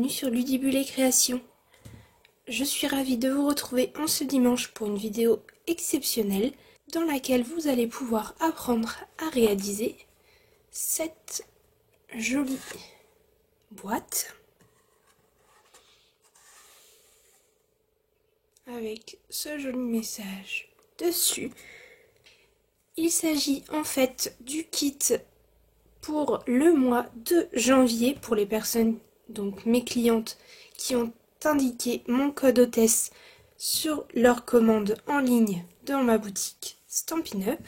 bienvenue sur Ludibule et Création. Je suis ravie de vous retrouver en ce dimanche pour une vidéo exceptionnelle dans laquelle vous allez pouvoir apprendre à réaliser cette jolie boîte avec ce joli message dessus. Il s'agit en fait du kit pour le mois de janvier pour les personnes, donc mes clientes, qui ont indiqué mon code hôtesse sur leur commande en ligne dans ma boutique Stampin' Up.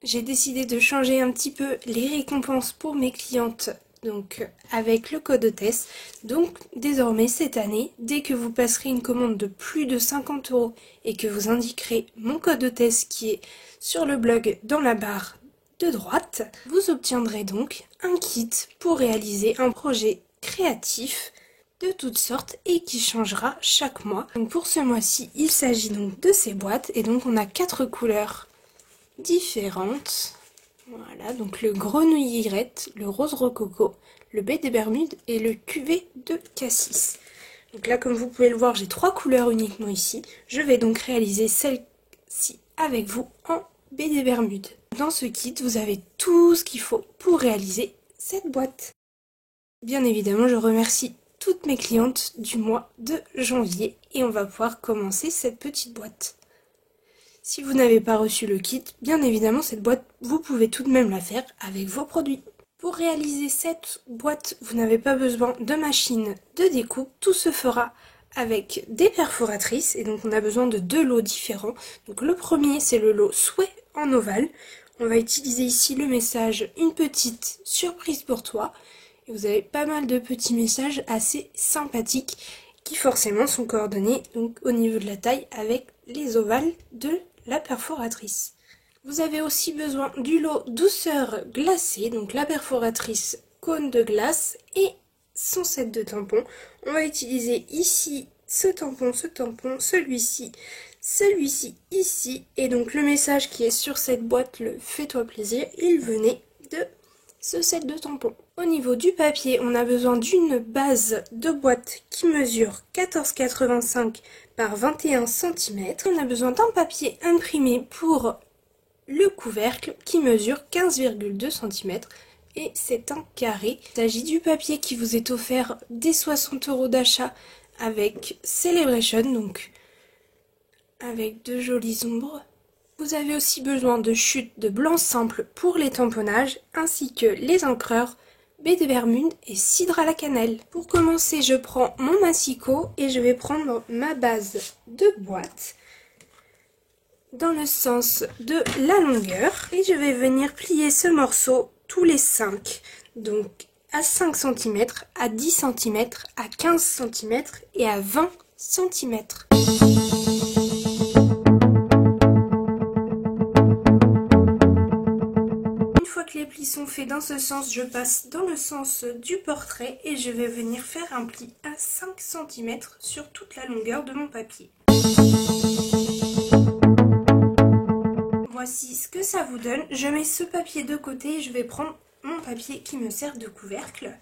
J'ai décidé de changer un petit peu les récompenses pour mes clientes, donc avec le code hôtesse. Donc désormais cette année, dès que vous passerez une commande de plus de 50 € et que vous indiquerez mon code hôtesse qui est sur le blog dans la barre de droite, vous obtiendrez donc un kit pour réaliser un projet créatif de toutes sortes et qui changera chaque mois. Donc pour ce mois-ci, il s'agit donc de ces boîtes et donc on a 4 couleurs différentes. Voilà, donc le grenouillerette, le rose rococo, le baie des Bermudes et le cuvée de cassis. Donc là, comme vous pouvez le voir, j'ai 3 couleurs uniquement ici. Je vais donc réaliser celle-ci avec vous en baie des Bermudes. Dans ce kit, vous avez tout ce qu'il faut pour réaliser cette boîte. Bien évidemment, je remercie toutes mes clientes du mois de janvier et on va pouvoir commencer cette petite boîte. Si vous n'avez pas reçu le kit, bien évidemment, cette boîte, vous pouvez tout de même la faire avec vos produits. Pour réaliser cette boîte, vous n'avez pas besoin de machine de découpe, tout se fera avec des perforatrices et donc on a besoin de 2 lots différents. Donc le premier, c'est le lot souhait en ovale. On va utiliser ici le message « Une petite surprise pour toi ». Et vous avez pas mal de petits messages assez sympathiques qui forcément sont coordonnés donc au niveau de la taille avec les ovales de la perforatrice. Vous avez aussi besoin du lot douceur glacée, donc la perforatrice cône de glace et son set de tampons. On va utiliser ici ce tampon, celui-ci ici. Et donc le message qui est sur cette boîte, le fais-toi plaisir, il venait de ce set de tampons. Au niveau du papier, on a besoin d'une base de boîte qui mesure 14,85 par 21 cm. On a besoin d'un papier imprimé pour le couvercle qui mesure 15,2 cm et c'est un carré. Il s'agit du papier qui vous est offert dès 60 € d'achat avec Celebration, donc avec de jolies ombres. Vous avez aussi besoin de chutes de blanc simple pour les tamponnages, ainsi que les encreurs, baie des Bermudes et cidre à la cannelle. Pour commencer, je prends mon massicot et je vais prendre ma base de boîte dans le sens de la longueur. Et je vais venir plier ce morceau tous les 5. Donc à 5 cm, à 10 cm, à 15 cm et à 20 cm. Les plis sont faits dans ce sens, je passe dans le sens du portrait et je vais venir faire un pli à 5 cm sur toute la longueur de mon papier. Voici ce que ça vous donne. Je mets ce papier de côté et je vais prendre mon papier qui me sert de couvercle.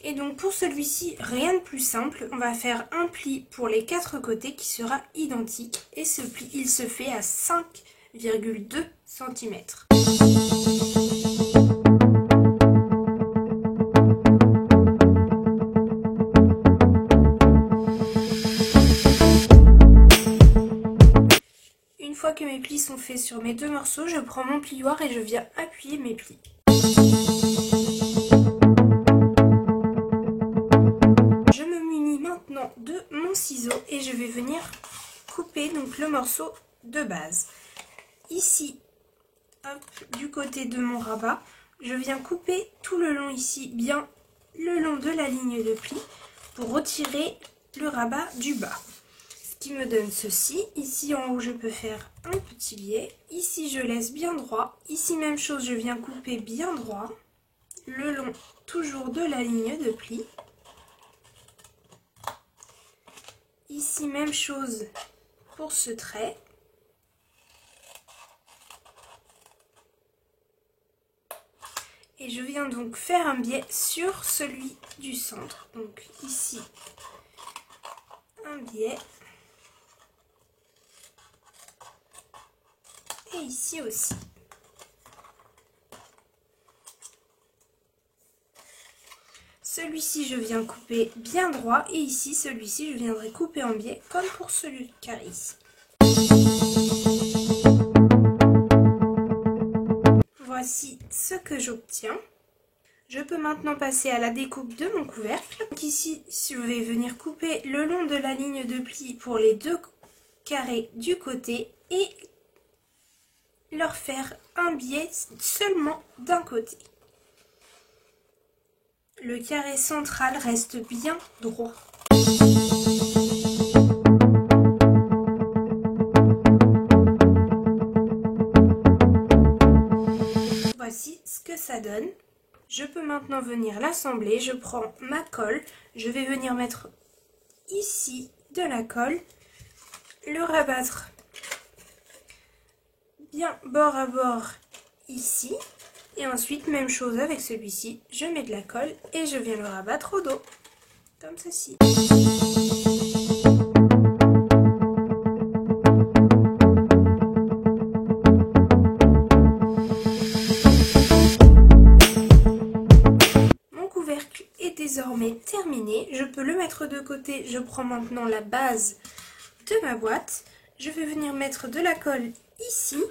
Et donc pour celui-ci, rien de plus simple. On va faire un pli pour les 4 côtés qui sera identique. Et ce pli, il se fait à 5,2 cm. Une fois que mes plis sont faits sur mes 2 morceaux, je prends mon plioir et je viens appuyer mes plis. Je me munis maintenant de mon ciseau et je vais venir couper donc le morceau de base. Ici, hop, du côté de mon rabat, je viens couper tout le long ici, bien le long de la ligne de pli pour retirer le rabat du bas. Qui me donne ceci. Ici en haut je peux faire un petit biais, ici je laisse bien droit, ici même chose, je viens couper bien droit le long toujours de la ligne de pli, ici même chose pour ce trait, et je viens donc faire un biais sur celui du centre, donc ici un biais. Et ici aussi. Celui-ci, je viens couper bien droit. Et ici, celui-ci, je viendrai couper en biais, comme pour celui carré ici. Voici ce que j'obtiens. Je peux maintenant passer à la découpe de mon couvercle. Donc ici, je vais venir couper le long de la ligne de pli pour les deux carrés du côté et leur faire un biais seulement d'un côté. Le carré central reste bien droit. Voici ce que ça donne. Je peux maintenant venir l'assembler. Je prends ma colle. Je vais venir mettre ici de la colle. Le rabattre bien bord à bord ici. Et ensuite, même chose avec celui-ci. Je mets de la colle et je viens le rabattre au dos. Comme ceci. Mon couvercle est désormais terminé. Je peux le mettre de côté. Je prends maintenant la base de ma boîte. Je vais venir mettre de la colle ici.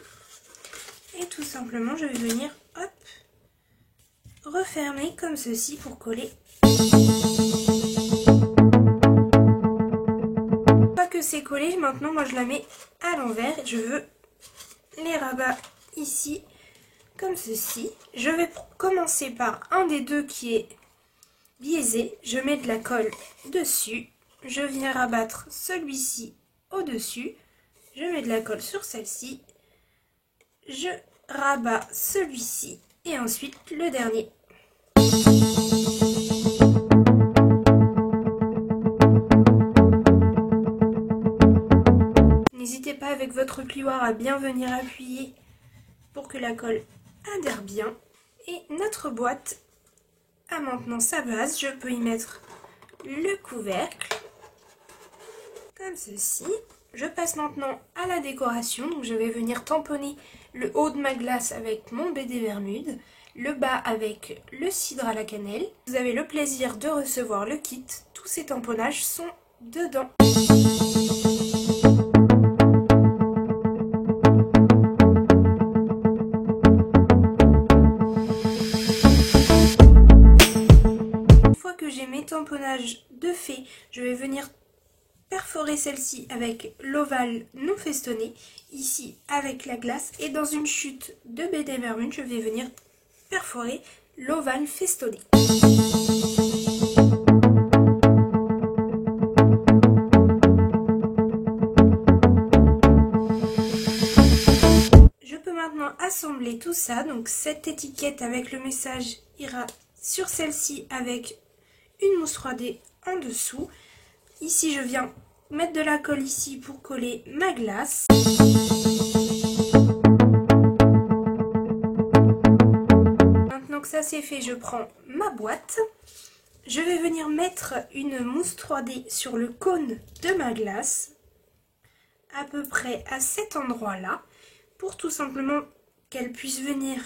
Et tout simplement, je vais venir, hop, refermer comme ceci pour coller. Une fois que c'est collé, maintenant, moi je la mets à l'envers. Je veux les rabats ici, comme ceci. Je vais commencer par un des deux qui est biaisé. Je mets de la colle dessus. Je viens rabattre celui-ci au-dessus. Je mets de la colle sur celle-ci. Je rabats celui-ci et ensuite le dernier. N'hésitez pas avec votre plioir à bien venir appuyer pour que la colle adhère bien. Et notre boîte a maintenant sa base. Je peux y mettre le couvercle comme ceci. Je passe maintenant à la décoration. Donc je vais venir tamponner le haut de ma glace avec mon BD Bermude, le bas avec le cidre à la cannelle. Vous avez le plaisir de recevoir le kit. Tous ces tamponnages sont dedans. Une fois que j'ai mes tamponnages de fait, je vais venir perforer celle-ci avec l'ovale non festonné, ici avec la glace, et dans une chute de BD Bermude, je vais venir perforer l'ovale festonné. Je peux maintenant assembler tout ça, donc cette étiquette avec le message ira sur celle-ci avec une mousse 3D en dessous. Ici, je viens mettre de la colle ici pour coller ma glace. Maintenant que ça c'est fait, je prends ma boîte. Je vais venir mettre une mousse 3D sur le cône de ma glace, à peu près à cet endroit-là, pour tout simplement qu'elle puisse venir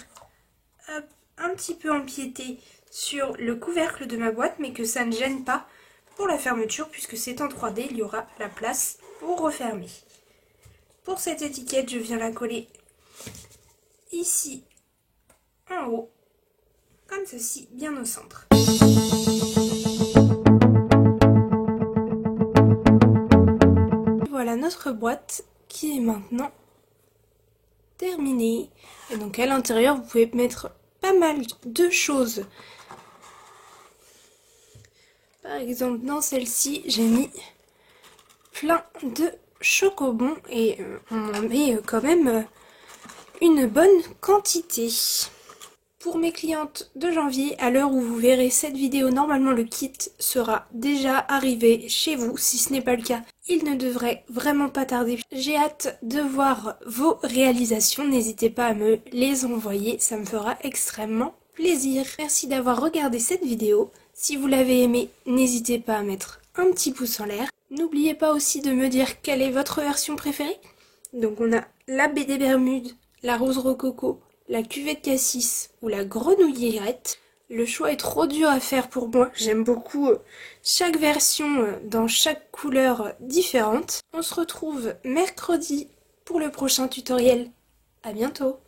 un petit peu empiéter sur le couvercle de ma boîte, mais que ça ne gêne pas pour la fermeture, puisque c'est en 3D, il y aura la place pour refermer. Pour cette étiquette, je viens la coller ici en haut, comme ceci, bien au centre. Voilà notre boîte qui est maintenant terminée. Et donc à l'intérieur, vous pouvez mettre pas mal de choses. Par exemple, dans celle-ci, j'ai mis plein de chocobons et on en met quand même une bonne quantité. Pour mes clientes de janvier, à l'heure où vous verrez cette vidéo, normalement le kit sera déjà arrivé chez vous. Si ce n'est pas le cas, il ne devrait vraiment pas tarder. J'ai hâte de voir vos réalisations. N'hésitez pas à me les envoyer, ça me fera extrêmement plaisir. Merci d'avoir regardé cette vidéo. Si vous l'avez aimée, n'hésitez pas à mettre un petit pouce en l'air. N'oubliez pas aussi de me dire quelle est votre version préférée. Donc on a la baie des Bermudes, la rose rococo, la cuvette cassis ou la grenouillerette. Le choix est trop dur à faire pour moi. J'aime beaucoup chaque version dans chaque couleur différente. On se retrouve mercredi pour le prochain tutoriel. À bientôt!